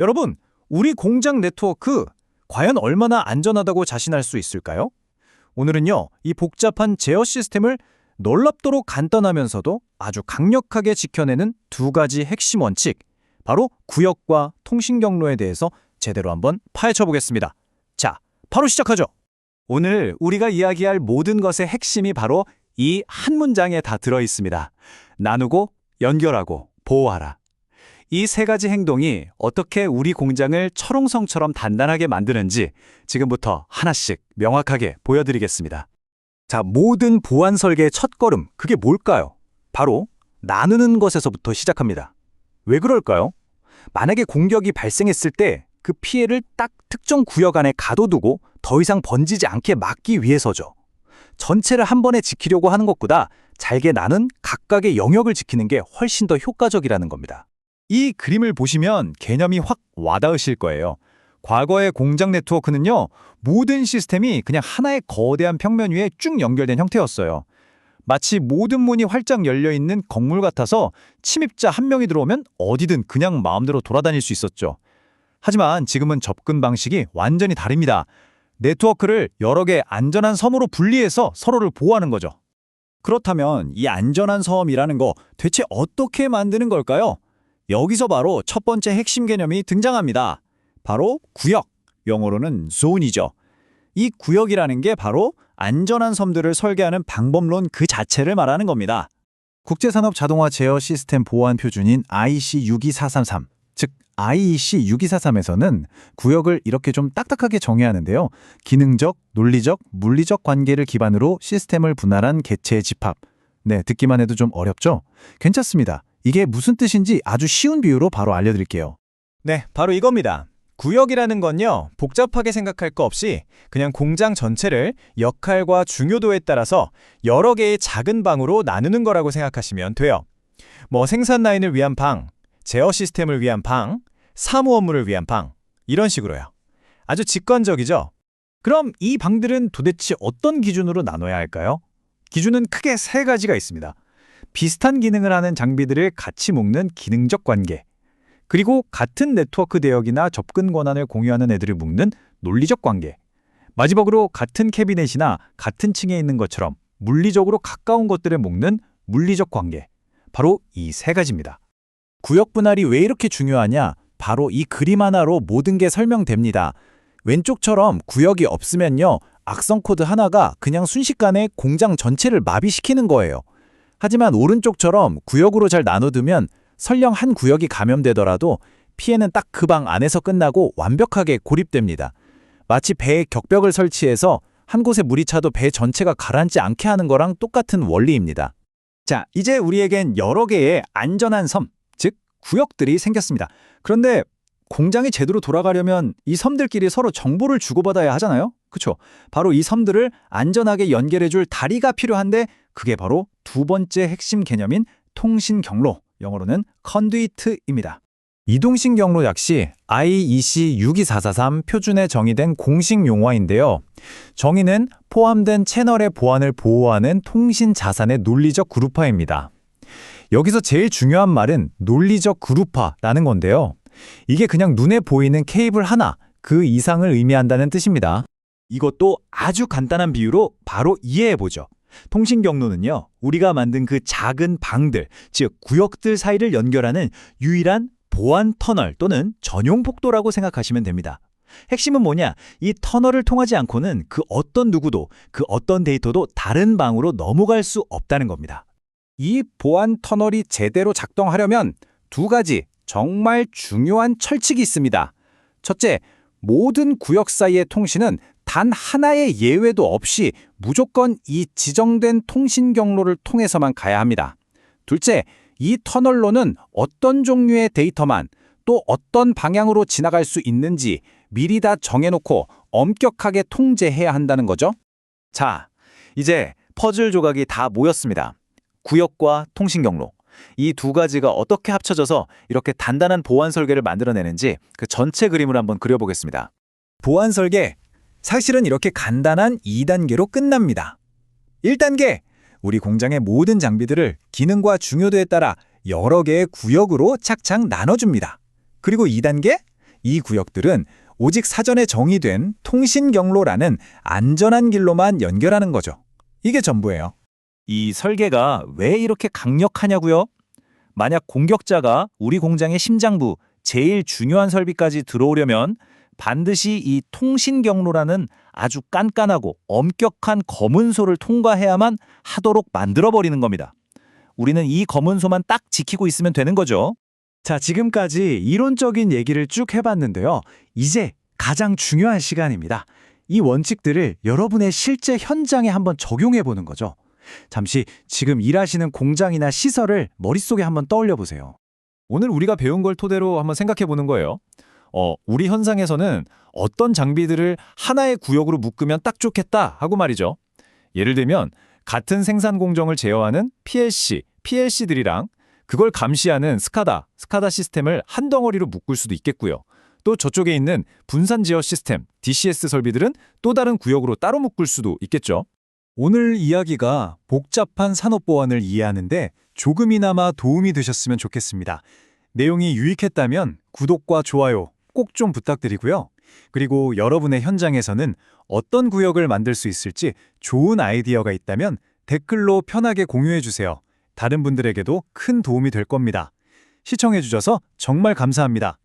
여러분, 우리 공장 네트워크 과연 얼마나 안전하다고 자신할 수 있을까요? 오늘은요, 이 복잡한 제어 시스템을 놀랍도록 간단하면서도 아주 강력하게 지켜내는 두 가지 핵심 원칙, 바로 구역과 통신 경로에 대해서 제대로 한번 파헤쳐 보겠습니다. 자, 바로 시작하죠. 오늘 우리가 이야기할 모든 것의 핵심이 바로 이 한 문장에 다 들어 있습니다. 나누고, 연결하고, 보호하라. 이 세 가지 행동이 어떻게 우리 공장을 철옹성처럼 단단하게 만드는지 지금부터 하나씩 명확하게 보여드리겠습니다. 자, 모든 보안 설계의 첫걸음, 그게 뭘까요? 바로 나누는 것에서부터 시작합니다. 왜 그럴까요? 만약에 공격이 발생했을 때 그 피해를 딱 특정 구역 안에 가둬두고 더 이상 번지지 않게 막기 위해서죠. 전체를 한 번에 지키려고 하는 것보다 잘게 나눈 각각의 영역을 지키는 게 훨씬 더 효과적이라는 겁니다. 이 그림을 보시면 개념이 확 와닿으실 거예요. 과거의 공장 네트워크는요, 모든 시스템이 그냥 하나의 거대한 평면 위에 쭉 연결된 형태였어요. 마치 모든 문이 활짝 열려있는 건물 같아서 침입자 한 명이 들어오면 어디든 그냥 마음대로 돌아다닐 수 있었죠. 하지만 지금은 접근 방식이 완전히 다릅니다. 네트워크를 여러 개의 안전한 섬으로 분리해서 서로를 보호하는 거죠. 그렇다면 이 안전한 섬이라는 거 대체 어떻게 만드는 걸까요? 여기서 바로 첫 번째 핵심 개념이 등장합니다. 바로 구역, 영어로는 zone이죠. 이 구역이라는 게 바로 안전한 섬들을 설계하는 방법론 그 자체를 말하는 겁니다. 국제산업 자동화 제어 시스템 보안 표준인 IEC 62433, 즉 IEC 6243에서는 구역을 이렇게 좀 딱딱하게 정의하는데요. 기능적, 논리적, 물리적 관계를 기반으로 시스템을 분할한 객체의 집합. 네, 듣기만 해도 좀 어렵죠? 괜찮습니다. 이게 무슨 뜻인지 아주 쉬운 비유로 바로 알려드릴게요. 네, 바로 이겁니다. 구역이라는 건요, 복잡하게 생각할 거 없이 그냥 공장 전체를 역할과 중요도에 따라서 여러 개의 작은 방으로 나누는 거라고 생각하시면 돼요. 뭐 생산 라인을 위한 방, 제어 시스템을 위한 방, 사무 업무를 위한 방, 이런 식으로요. 아주 직관적이죠? 그럼 이 방들은 도대체 어떤 기준으로 나눠야 할까요? 기준은 크게 세 가지가 있습니다. 비슷한 기능을 하는 장비들을 같이 묶는 기능적 관계, 그리고 같은 네트워크 대역이나 접근 권한을 공유하는 애들을 묶는 논리적 관계, 마지막으로 같은 캐비넷이나 같은 층에 있는 것처럼 물리적으로 가까운 것들을 묶는 물리적 관계, 바로 이 세 가지입니다. 구역 분할이 왜 이렇게 중요하냐? 바로 이 그림 하나로 모든 게 설명됩니다. 왼쪽처럼 구역이 없으면요, 악성 코드 하나가 그냥 순식간에 공장 전체를 마비시키는 거예요. 하지만 오른쪽처럼 구역으로 잘 나눠두면 설령 한 구역이 감염되더라도 피해는 딱 그 방 안에서 끝나고 완벽하게 고립됩니다. 마치 배에 격벽을 설치해서 한 곳에 물이 차도 배 전체가 가라앉지 않게 하는 거랑 똑같은 원리입니다. 자, 이제 우리에겐 여러 개의 안전한 섬, 즉 구역들이 생겼습니다. 그런데 공장이 제대로 돌아가려면 이 섬들끼리 서로 정보를 주고받아야 하잖아요. 그렇죠? 바로 이 섬들을 안전하게 연결해줄 다리가 필요한데 그게 바로 두 번째 핵심 개념인 통신 경로, 영어로는 컨듀이트입니다. 이동식 경로 역시 IEC 62443 표준에 정의된 공식 용어인데요. 정의는 포함된 채널의 보안을 보호하는 통신 자산의 논리적 그룹화입니다. 여기서 제일 중요한 말은 논리적 그룹화라는 건데요. 이게 그냥 눈에 보이는 케이블 하나, 그 이상을 의미한다는 뜻입니다. 이것도 아주 간단한 비유로 바로 이해해보죠. 통신 경로는요, 우리가 만든 그 작은 방들, 즉 구역들 사이를 연결하는 유일한 보안 터널 또는 전용 복도라고 생각하시면 됩니다. 핵심은 뭐냐? 이 터널을 통하지 않고는 그 어떤 누구도, 그 어떤 데이터도 다른 방으로 넘어갈 수 없다는 겁니다. 이 보안 터널이 제대로 작동하려면 두 가지 정말 중요한 철칙이 있습니다. 첫째, 모든 구역 사이의 통신은 단 하나의 예외도 없이 무조건 이 지정된 통신 경로를 통해서만 가야 합니다. 둘째, 이 터널로는 어떤 종류의 데이터만 또 어떤 방향으로 지나갈 수 있는지 미리 다 정해놓고 엄격하게 통제해야 한다는 거죠. 자, 이제 퍼즐 조각이 다 모였습니다. 구역과 통신 경로. 이 두 가지가 어떻게 합쳐져서 이렇게 단단한 보안 설계를 만들어내는지 그 전체 그림을 한번 그려보겠습니다. 보안 설계, 사실은 이렇게 간단한 2단계로 끝납니다. 1단계, 우리 공장의 모든 장비들을 기능과 중요도에 따라 여러 개의 구역으로 착착 나눠줍니다. 그리고 2단계, 이 구역들은 오직 사전에 정의된 통신경로라는 안전한 길로만 연결하는 거죠. 이게 전부예요. 이 설계가 왜 이렇게 강력하냐고요? 만약 공격자가 우리 공장의 심장부, 제일 중요한 설비까지 들어오려면 반드시 이 통신 경로라는 아주 깐깐하고 엄격한 검은소를 통과해야만 하도록 만들어버리는 겁니다. 우리는 이 검은소만 딱 지키고 있으면 되는 거죠. 자, 지금까지 이론적인 얘기를 쭉 해봤는데요. 이제 가장 중요한 시간입니다. 이 원칙들을 여러분의 실제 현장에 한번 적용해 보는 거죠. 잠시 지금 일하시는 공장이나 시설을 머릿속에 한번 떠올려 보세요. 오늘 우리가 배운 걸 토대로 한번 생각해 보는 거예요. 우리 현상에서는 어떤 장비들을 하나의 구역으로 묶으면 딱 좋겠다 하고 말이죠. 예를 들면 같은 생산 공정을 제어하는 PLC, PLC들이랑 그걸 감시하는 스카다 시스템을 한 덩어리로 묶을 수도 있겠고요. 또 저쪽에 있는 분산 제어 시스템, DCS 설비들은 또 다른 구역으로 따로 묶을 수도 있겠죠. 오늘 이야기가 복잡한 산업 보안을 이해하는데 조금이나마 도움이 되셨으면 좋겠습니다. 내용이 유익했다면 구독과 좋아요 꼭 좀 부탁드리고요. 그리고 여러분의 현장에서는 어떤 구역을 만들 수 있을지 좋은 아이디어가 있다면 댓글로 편하게 공유해 주세요. 다른 분들에게도 큰 도움이 될 겁니다. 시청해 주셔서 정말 감사합니다.